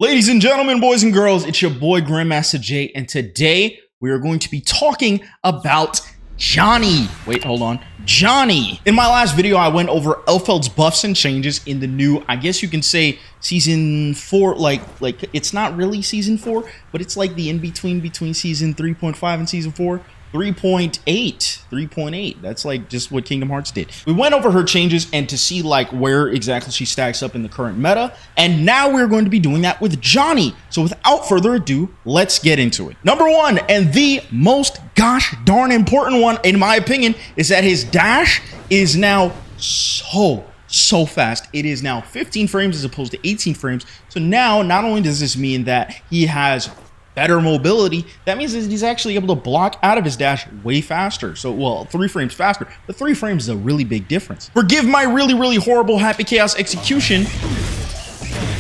Ladies and gentlemen, boys and girls, it's your boy GrandmastaJ, and today we are going to be talking about Johnny. Wait, hold on. Johnny. In my last video, I went over Elfeld's buffs and changes in the new, I guess you can say, season 4. Like it's not really season 4, but it's like the in-between between season 3.5 and season 4. 3.8. That's like just what Kingdom Hearts did. We went over her changes and to see like where exactly she stacks up in the current meta. And now we're going to be doing that with Johnny. So without further ado, let's get into it. Number one, and the most gosh darn important one, in my opinion, is that his dash is now so fast. It is now 15 frames as opposed to 18 frames. So now, not only does this mean that he has better mobility, that means that he's actually able to block out of his dash way faster. So, well, 3 frames faster, but 3 frames is a really big difference. Forgive my really horrible Happy Chaos execution,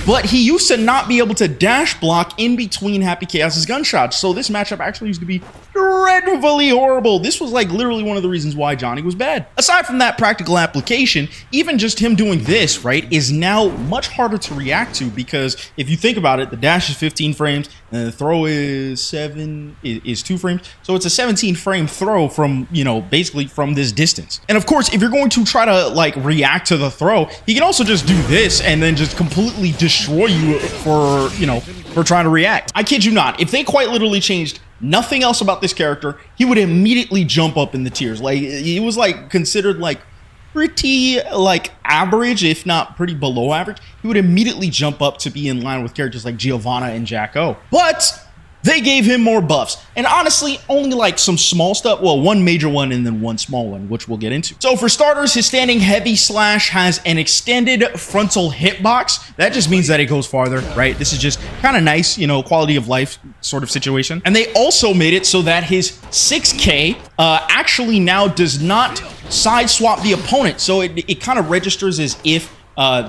but he used to not be able to dash block in between Happy Chaos's gunshots. So this matchup actually used to be dreadfully horrible. This was like literally one of the reasons why Johnny was bad. Aside from that practical application, even just him doing this, right, is now much harder to react to, because if you think about it, the dash is 15 frames and the throw is 2 frames. So it's a 17 frame throw from, you know, basically from this distance. And of course, if you're going to try to like react to the throw, he can also just do this and then just completely destroy you for, you know, for trying to react. I kid you not, if they quite literally changed nothing else about this character, he would immediately jump up in the tiers. Like, he was like considered like pretty like average, if not pretty below average. He would immediately jump up to be in line with characters like Giovanna and Jack-O. But they gave him more buffs, and honestly only like some small stuff. Well, one major one and then one small one, which we'll get into. So for starters, his standing heavy slash has an extended frontal hitbox. That just means that it goes farther, right? This is just kind of nice, you know, quality of life sort of situation. And they also made it so that his 6K actually now does not side swap the opponent. So it kind of registers as if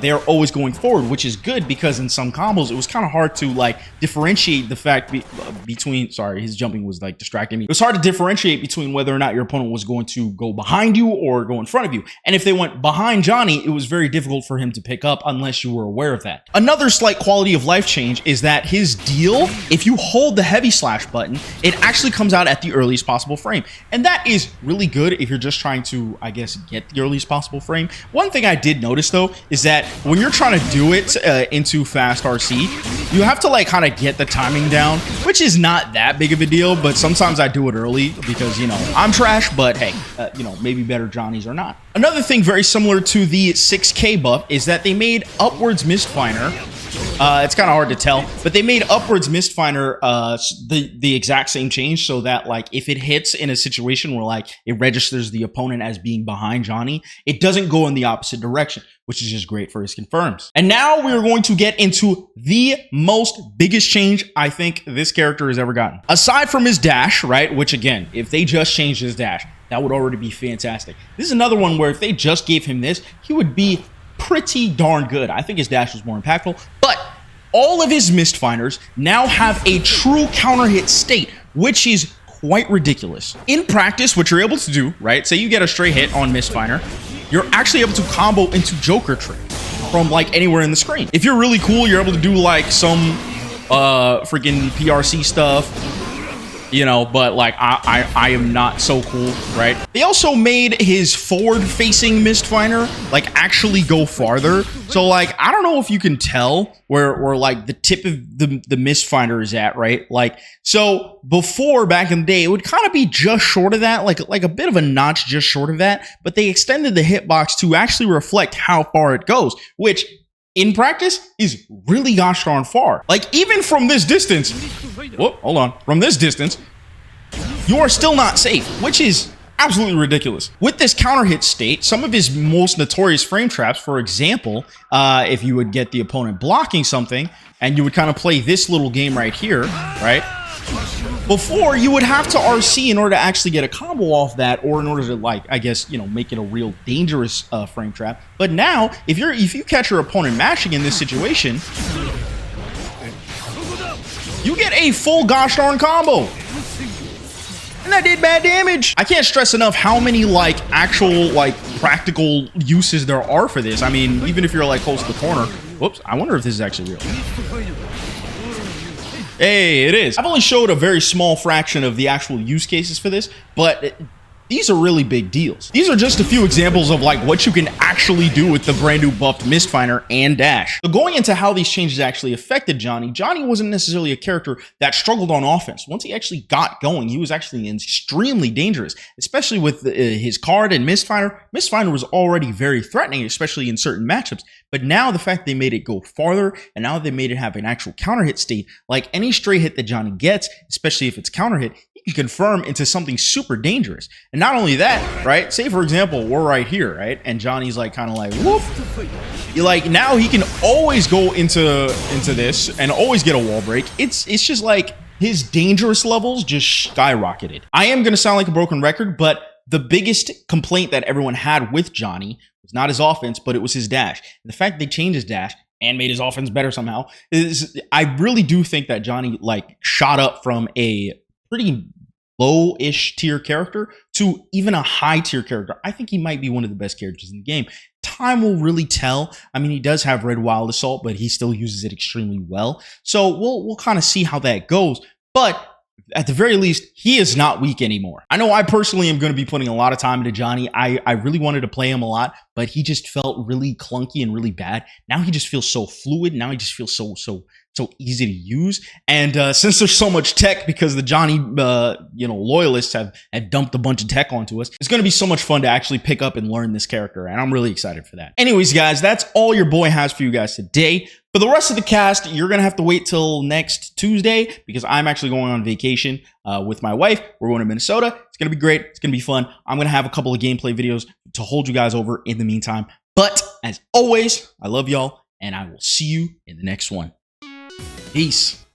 they're always going forward, which is good, because in some combos it was kind of hard to like differentiate the fact between, sorry, his jumping was like distracting me. It was hard to differentiate between whether or not your opponent was going to go behind you or go in front of you. And if they went behind Johnny, it was very difficult for him to pick up unless you were aware of that. Another slight quality of life change is that his deal, if you hold the heavy slash button, it actually comes out at the earliest possible frame. And that is really good if you're just trying to, I guess, get the earliest possible frame. One thing I did notice though is that when you're trying to do it into fast RC, you have to like kind of get the timing down, which is not that big of a deal, but sometimes I do it early because, you know, I'm trash, but hey, you know, maybe better Johnnies or not. Another thing very similar to the 6K buff is that they made upwards misfire. It's kind of hard to tell, but they made upwards misfire the exact same change, so that like if it hits in a situation where like it registers the opponent as being behind Johnny, it doesn't go in the opposite direction, which is just great for his confirms. And now we're going to get into the most biggest change I think this character has ever gotten. Aside from his dash, right, which again, if they just changed his dash, that would already be fantastic. This is another one where if they just gave him this, he would be pretty darn good. I think his dash was more impactful, but all of his mist finders now have a true counter hit state, which is quite ridiculous. In practice, what you're able to do, right, say you get a straight hit on mist finder, you're actually able to combo into Joker trick from like anywhere in the screen. If you're really cool, you're able to do like some freaking PRC stuff, you know, but like I am not so cool, right? They also made his forward facing mist finder like actually go farther. So like, I don't know if you can tell where like the tip of the mist finder is at, right? Like, so before, back in the day, it would kind of be just short of that, like a bit of a notch just short of that, but they extended the hitbox to actually reflect how far it goes, which in practice is really gosh darn far. Like even from this distance, whoa, hold on, from this distance, you are still not safe, which is absolutely ridiculous. With this counter hit state, some of his most notorious frame traps, for example, if you would get the opponent blocking something and you would kind of play this little game right here, right? Before, you would have to RC in order to actually get a combo off that, or in order to, like, I guess, you know, make it a real dangerous frame trap. But now, if you catch your opponent mashing in this situation, you get a full gosh darn combo. And that did bad damage. I can't stress enough how many like actual like practical uses there are for this. I mean, even if you're like close to the corner. Whoops, I wonder if this is actually real. Hey, it is. I've only showed a very small fraction of the actual use cases for this, but these are really big deals. These are just a few examples of like what you can actually do with the brand new buffed Mistfinder and Dash. So going into how these changes actually affected Johnny, Johnny wasn't necessarily a character that struggled on offense. Once he actually got going, he was actually extremely dangerous, especially with his card and Mistfinder. Mistfinder was already very threatening, especially in certain matchups. But now the fact they made it go farther, and now they made it have an actual counter hit state, like any stray hit that Johnny gets, especially if it's counter hit, he can confirm into something super dangerous. And not only that, right? Say for example, we're right here, right? And Johnny's like kind of like, whoop. You're like, now he can always go into this and always get a wall break. It's just like his dangerous levels just skyrocketed. I am gonna sound like a broken record, but the biggest complaint that everyone had with Johnny was not his offense, but it was his dash. And the fact they changed his dash and made his offense better somehow is, I really do think that Johnny like shot up from a pretty low-ish tier character to even a high tier character. I think he might be one of the best characters in the game. Time will really tell. I mean, he does have Red Wild Assault, but he still uses it extremely well. So we'll kind of see how that goes. But at the very least, he is not weak anymore. I know I personally am going to be putting a lot of time into Johnny. I really wanted to play him a lot, but he just felt really clunky and really bad. Now he just feels so fluid. Now he just feels so easy to use. And since there's so much tech, because the Johnny loyalists have dumped a bunch of tech onto us, it's going to be so much fun to actually pick up and learn this character, and I'm really excited for that. Anyways, guys, that's all your boy has for you guys today. For the rest of the cast, you're going to have to wait till next Tuesday, because I'm actually going on vacation with my wife. We're going to Minnesota. It's going to be great. It's going to be fun. I'm going to have a couple of gameplay videos to hold you guys over in the meantime. But as always, I love y'all, and I will see you in the next one. Peace.